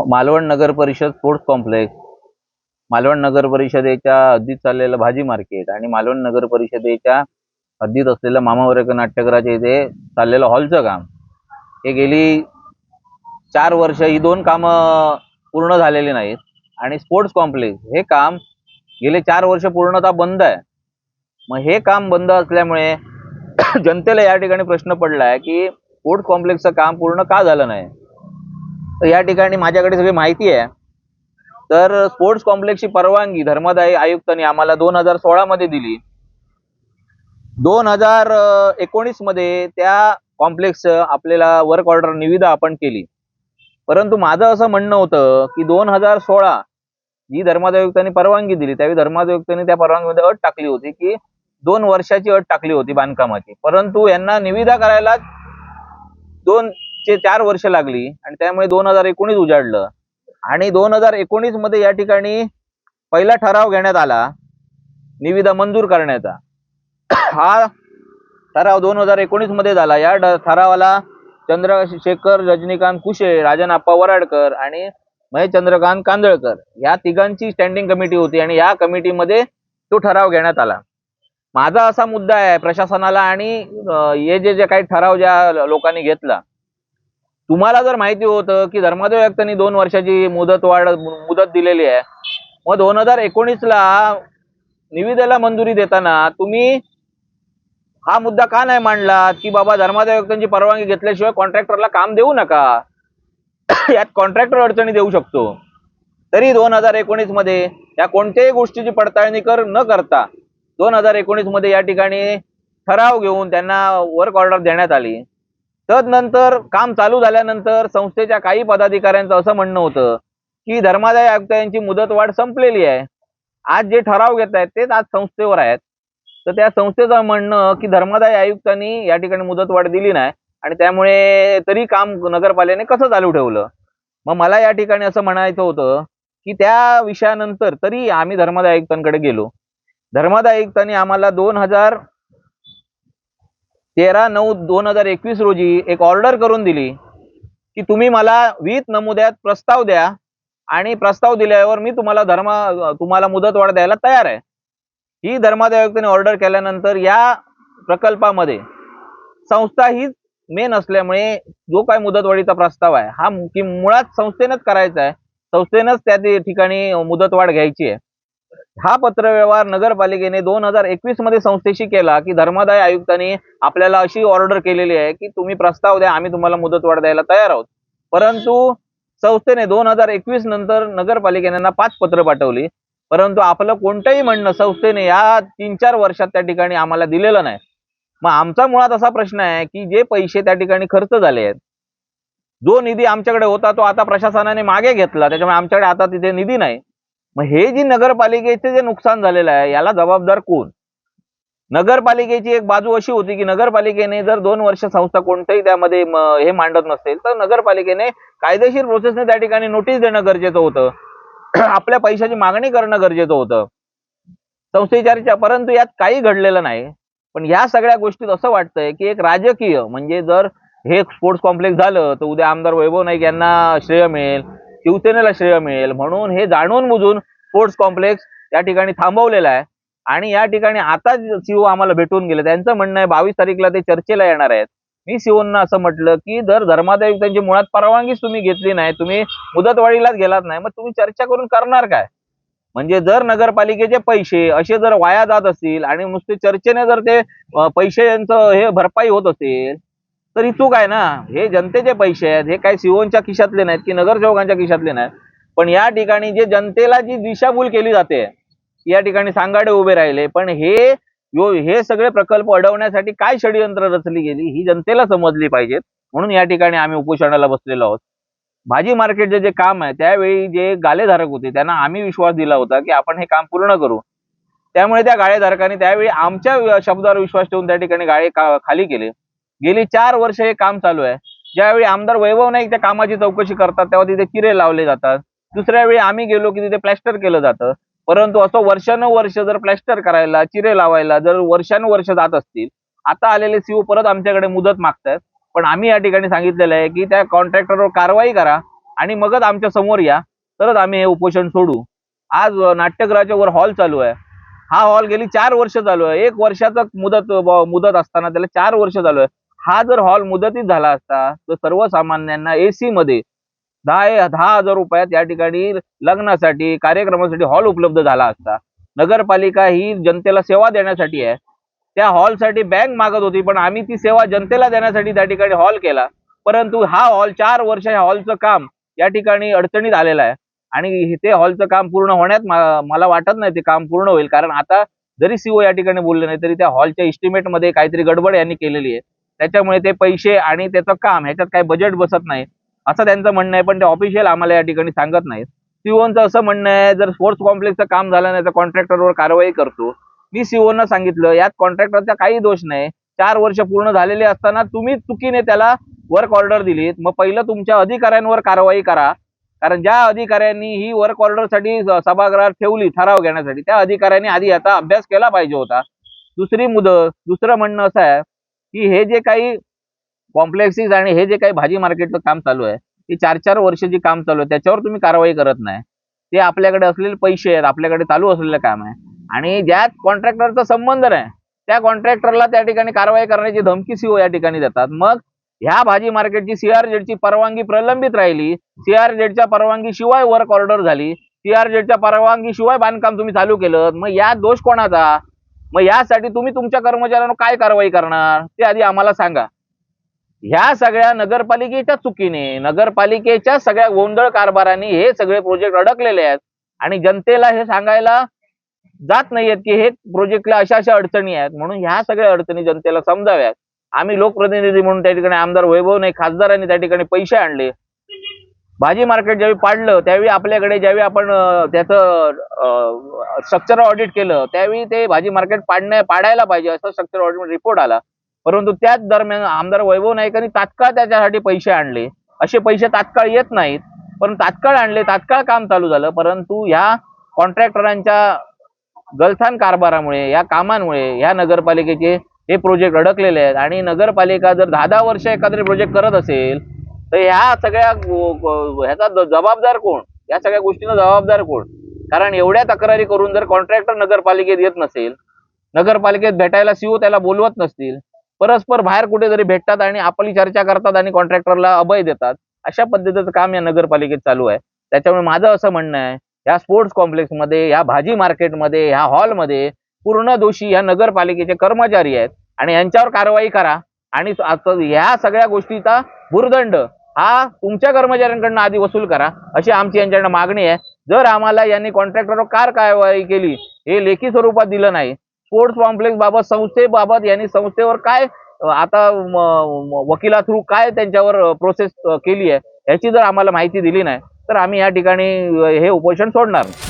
मालवण नगर परिषद sports complex, Malvan नगर परिषदेच्या हद्दीत चाललेलं भाजी मार्केट आणि मालवण नगर परिषदेच्या हद्दीत असलेलं मामा वर्ग नाट्यगृहाच्या इथे चाललेलं हॉलचं काम हे गेली 4 वर्ष ही 2 कामं पूर्ण झालेली नाहीत आणि स्पोर्ट्स कॉम्प्लेक्स हे काम गेले 4 वर्ष पूर्णतः बंद आहे. मग हे काम बंद असल्यामुळे जनतेला या ठिकाणी प्रश्न पडलाय की स्पोर्ट्स कॉम्प्लेक्सचं काम पूर्ण का झालं नाही. तर या ठिकाणी माझ्याकडे सगळी माहिती आहे. तर स्पोर्ट्स कॉम्प्लेक्सची परवानगी धर्मादाय आयुक्तांनी आम्हाला 2016 मध्ये दिली. 2019 मध्ये त्या कॉम्प्लेक्स आपल्याला वर्क ऑर्डर निविदा आपण केली. परंतु माझं असं म्हणणं होतं की 2016 जी धर्मादाय आयुक्तांनी परवानगी दिली त्यावेळी धर्मादाय आयुक्तांनी त्या परवानगीमध्ये अट टाकली होती की 2 वर्षाची अट टाकली होती बांधकामाची. परंतु यांना निविदा करायला 2 ते 4 वर्ष लागली आणि त्यामुळे 2019 उजाडलं आणि 2019 मध्ये या ठिकाणी पहिला ठराव घेण्यात आला निविदा मंजूर करण्याचा. हा ठराव 2019 मध्ये झाला. या ठरावाला चंद्रशेखर रजनीकांत कुशे, राजन आप्पा वराडकर आणि महेश चंद्रकांत कांदळकर या तिघांची स्टँडिंग कमिटी होती आणि या कमिटीमध्ये तो ठराव घेण्यात आला. माझा असा मुद्दा आहे प्रशासनाला आणि हे जे काही ठराव ज्या लोकांनी घेतला, तुम्हाला जर माहिती होतं की धर्मादाय आयुक्तांनी 2 वर्षाची मुदत दिलेली आहे, मग 2019 ला निविदेला मंजुरी देताना तुम्ही हा मुद्दा का नाही मांडला की बाबा धर्मादाय आयुक्तांची परवानगी घेतल्याशिवाय कॉन्ट्रॅक्टरला काम देऊ नका. यात कॉन्ट्रॅक्टर अडचणी देऊ शकतो. तरी 2019 मध्ये या कोणत्याही गोष्टीची पडताळणी न करता 2019 मध्ये या ठिकाणी ठराव घेऊन त्यांना वर्क ऑर्डर देण्यात आली. तदनंतर काम चालू झाल्यानंतर संस्थेच्या काही पदाधिकाऱ्यांचं असं म्हणणं होतं की धर्मादाय आयुक्तांची मुदतवाढ संपलेली आहे. आज जे ठराव घेत आहेत तेच आज संस्थेवर आहेत. तर त्या संस्थेचं म्हणणं की धर्मादाय आयुक्तांनी या ठिकाणी मुदतवाढ दिली नाही आणि त्यामुळे तरी काम नगरपालिकेने कसं चालू ठेवलं. मग मला या ठिकाणी असं म्हणायचं होतं की त्या विषयानंतर तरी आम्ही धर्मादाय आयुक्तांकडे गेलो. धर्मादाय आयुक्तांनी आम्हाला 13/9/2021 रोजी एक ऑर्डर करून दिली की तुम्ही मला विहित नमुद्यात प्रस्ताव द्या आणि प्रस्ताव दिल्यावर मी तुम्हाला मुदतवाढ द्यायला तयार आहे. ही धर्मादाय आयुक्तांनी ऑर्डर केल्यानंतर या प्रकल्पामध्ये संस्था हीच मेन असल्यामुळे जो काय मुदतवाढीचा प्रस्ताव आहे हा मुळात संस्थेनंच करायचा आहे. संस्थेनंच त्या ठिकाणी मुदतवाढ घ्यायची आहे. हा पत्रव्यवहार नगरपालिकेने 2021 मध्ये संस्थेशी केला की धर्मादाय आयुक्तांनी आपल्याला अशी ऑर्डर केलेली आहे की तुम्ही प्रस्ताव द्या, आम्ही तुम्हाला मुदतवाढ द्यायला तयार आहोत. परंतु संस्थेने 2021 नंतर नगरपालिकेने 5 पत्र पाठवली. परंतु आपलं कोणतंही म्हणणं संस्थेने या 3-4 वर्षात त्या ठिकाणी आम्हाला दिलेलं नाही. मग आमचा मुळात असा प्रश्न आहे की जे पैसे त्या ठिकाणी खर्च झाले आहेत, जो निधी आमच्याकडे होता तो आता प्रशासनाने मागे घेतला, त्याच्यामुळे आमच्याकडे आता तिथे निधी नाही. मग हे जी नगरपालिकेचे जे नुकसान झालेलं आहे याला जबाबदार कोण. नगरपालिकेची एक बाजू अशी होती की नगरपालिकेने जर 2 वर्ष संस्था कोणतंही त्यामध्ये हे मांडत नसेल तर नगरपालिकेने कायदेशीर प्रोसेसने त्या ठिकाणी नोटीस देणं गरजेचं होतं. आपल्या पैशाची मागणी करणं गरजेचं होतं संस्थेच्या. परंतु यात काही घडलेलं नाही. पण या सगळ्या गोष्टीत असं वाटतंय की एक राजकीय म्हणजे जर हे स्पोर्ट्स कॉम्प्लेक्स झालं तर उद्या आमदार वैभव नाईक यांना श्रेय मिळेल, शिवसेनेला श्रेय मिळेल, म्हणून हे जाणून बुजून स्पोर्ट्स कॉम्प्लेक्स या ठिकाणी थांबवलेला आहे. आणि या ठिकाणी आता सीओ आम्हाला भेटून गेले. त्यांचं म्हणणं आहे 22 तारीखला ते चर्चेला येणार आहेत. मी सीओना असं म्हटलं की जर धर्मादाय आयुक्तांची मुळात परवानगीच तुम्ही घेतली नाही, तुम्ही मुदतवाढीलाच गेलात नाही, मग तुम्ही चर्चा करून करणार काय. म्हणजे जर नगरपालिकेचे पैसे असे जर वाया जात असतील आणि नुसते चर्चेने जर ते पैशांचं हे भरपाई होत असेल तर ही चूक आहे ना. हे जनतेचे पैसे आहेत, हे काही सीओच्या खिशातले नाहीत की नगरसेवकांच्या खिशातले नाहीत. पण या ठिकाणी जे जनतेला जी दिशाभूल केली जाते, या ठिकाणी सांगाडे उभे राहिले. पण हे सगळे प्रकल्प अडवण्यासाठी काय षडयंत्र रचली गेली ही जनतेला समजली पाहिजेत. म्हणून या ठिकाणी आम्ही उपोषणाला बसलेलो आहोत. भाजी मार्केटचे जे काम आहे त्यावेळी जे गाळेधारक होते त्यांना आम्ही विश्वास दिला होता की आपण हे काम पूर्ण करू. त्यामुळे त्या गाळेधारकांनी त्यावेळी आमच्या शब्दावर विश्वास ठेवून त्या ठिकाणी गाळे खाली केले. गेली 4 वर्ष हे काम चालू आहे. ज्यावेळी आमदार वैभव नाईक त्या कामाची चौकशी करतात तेव्हा तिथे चिरे लावले जातात. दुसऱ्या वेळी आम्ही गेलो की तिथे प्लॅस्टर केलं जातं. परंतु असं वर्षानुवर्ष जर प्लॅस्टर करायला, चिरे लावायला जर वर्षानुवर्ष जात असतील, आता आलेले सीओ परत आमच्याकडे मुदत मागतायत. पण आम्ही या ठिकाणी सांगितलेलं आहे की त्या कॉन्ट्रॅक्टरवर कारवाई करा आणि मगच आमच्या समोर या, तरच आम्ही हे उपोषण सोडू. आज नाट्यगृहाच्या वर हॉल चालू आहे. हा हॉल गेली 4 वर्ष चालू आहे. 1 वर्षाचा मुदत असताना त्याला 4 वर्ष चालू आहे. हा जर हॉल मुदतीत झाला असता तर सर्वसामान्यांना एसी मध्ये 10,000 रुपयात या ठिकाणी लग्नासाठी कार्यक्रमासाठी हॉल उपलब्ध झाला असता. नगरपालिका ही जनतेला सेवा देण्यासाठी आहे. त्या हॉलसाठी बँक मागत होती, पण आम्ही ती सेवा जनतेला देण्यासाठी त्या ठिकाणी हॉल केला. परंतु हा हॉल 4 वर्ष या हॉलचं काम या ठिकाणी अडचणीत आलेलं आहे आणि ते हॉलचं काम पूर्ण होण्यात मला वाटत नाही ते काम पूर्ण होईल. कारण आता जरी सीओ या ठिकाणी बोलले नाही तरी त्या हॉलच्या इस्टिमेटमध्ये काहीतरी गडबड यांनी केलेली आहे. त्याच्यामुळे ते पैसे आणि त्याचं काम ह्याच्यात काही बजेट बसत नाही असं त्यांचं म्हणणं आहे. पण ते ऑफिशियल आम्हाला या ठिकाणी सांगत नाहीत. सीओचं असं म्हणणं आहे, जर स्पोर्ट्स कॉम्प्लेक्सचं काम झालं नाही तर कॉन्ट्रॅक्टरवर कारवाई करतो. मी सीओनं सांगितलं यात कॉन्ट्रॅक्टरचा काही दोष नाही. 4 वर्ष पूर्ण झालेले असताना तुम्ही चुकीने त्याला वर्क ऑर्डर दिलीत, मग पहिलं तुमच्या अधिकाऱ्यांवर कारवाई करा. कारण ज्या अधिकाऱ्यांनी ही वर्क ऑर्डरसाठी सभागृहात ठेवली ठराव घेण्यासाठी, त्या अधिकाऱ्यांनी आधी याचा अभ्यास केला पाहिजे होता. दुसरं म्हणणं असं आहे की हे जे काही कॉम्प्लेक्सेस आणि हे जे काही भाजी मार्केटचं काम चालू आहे, ते 4-4 वर्ष जे काम चालू आहे त्याच्यावर तुम्ही कारवाई करत नाही. ते आपल्याकडे असलेले पैसे आहेत, आपल्याकडे चालू असलेलं काम आहे आणि ज्यात कॉन्ट्रॅक्टरचा संबंध नाही त्या कॉन्ट्रॅक्टरला त्या ठिकाणी कारवाई करण्याची धमकी सीओ या ठिकाणी देतात. मग ह्या भाजी मार्केटची सीआरझेडची परवानगी प्रलंबित राहिली, सीआरझेडच्या परवानगी शिवाय वर्क ऑर्डर झाली, सीआरझेडच्या परवानगी शिवाय बांधकाम तुम्ही चालू केलं, मग या दोष कोणाचा? मग यासाठी तुम्ही तुमच्या कर्मचाऱ्यांवर काय कारवाई करणार ते आधी आम्हाला सांगा. ह्या सगळ्या नगरपालिकेच्या चुकीने, नगरपालिकेच्या सगळ्या गोंधळ कारभाराने हे सगळे प्रोजेक्ट अडकलेले आहेत आणि जनतेला हे सांगायला जात नाहीयेत की हे प्रोजेक्टला अशा अशा अडचणी आहेत. म्हणून ह्या सगळ्या अडचणी जनतेला समजाव्यात. आम्ही लोकप्रतिनिधी म्हणून त्या ठिकाणी आमदार वैभव नाही खासदारांनी त्या ठिकाणी पैसे आणले. भाजी मार्केट ज्यावेळी पाडलं त्यावेळी आपल्याकडे ज्यावेळी आपण त्याचं स्ट्रक्चर ऑडिट केलं त्यावेळी ते भाजी मार्केट पाडायला पाहिजे असं स्ट्रक्चर ऑडिट रिपोर्ट आला. परंतु त्याच दरम्यान आमदार वैभव नाईकांनी तात्काळ त्याच्यासाठी पैसे आणले. असे पैसे तात्काळ येत नाहीत, पण तात्काळ आणले, तात्काळ काम चालू झालं. परंतु ह्या कॉन्ट्रॅक्टरांच्या गलथान कारभारामुळे, या कामांमुळे या नगरपालिकेचे हे प्रोजेक्ट अडकलेले आहेत. आणि नगरपालिका जर 10-10 वर्ष एखादे प्रोजेक्ट करत असेल तर ह्या सगळ्या ह्याचा जबाबदार कोण? या सगळ्या गोष्टींना जबाबदार कोण? कारण एवढ्या तक्रारी करून जर कॉन्ट्रॅक्टर नगरपालिकेत येत नसेल, नगरपालिकेत भेटायला सीओ त्याला बोलवत नसतील, परस्पर बाहेर कुठेतरी भेटतात आणि आपली चर्चा करतात आणि कॉन्ट्रॅक्टरला अभय देतात, अशा पद्धतीचं काम या नगरपालिकेत चालू आहे. त्याच्यामुळे माझं असं म्हणणं आहे, या स्पोर्ट्स कॉम्प्लेक्समध्ये, या भाजी मार्केटमध्ये, ह्या हॉलमध्ये पूर्ण दोषी या नगरपालिकेचे कर्मचारी आहेत आणि यांच्यावर कारवाई करा. आणि ह्या सगळ्या गोष्टीचा भुर्दंड हा तुमच्या कर्मचाऱ्यांकडून आधी वसूल करा, अशी आमची यांच्याकडे मागणी आहे. जर आम्हाला यांनी कॉन्ट्रॅक्टरवर कारवाई केली हे लेखी स्वरूपात दिलं नाही, स्पोर्ट्स कॉम्प्लेक्स बाबत संस्थेबाबत यांनी संस्थेवर काय आता वकिला थ्रू काय त्यांच्यावर प्रोसेस केली आहे याची जर आम्हाला माहिती दिली नाही तर आम्ही या ठिकाणी हे उपोषण सोडणार नाही.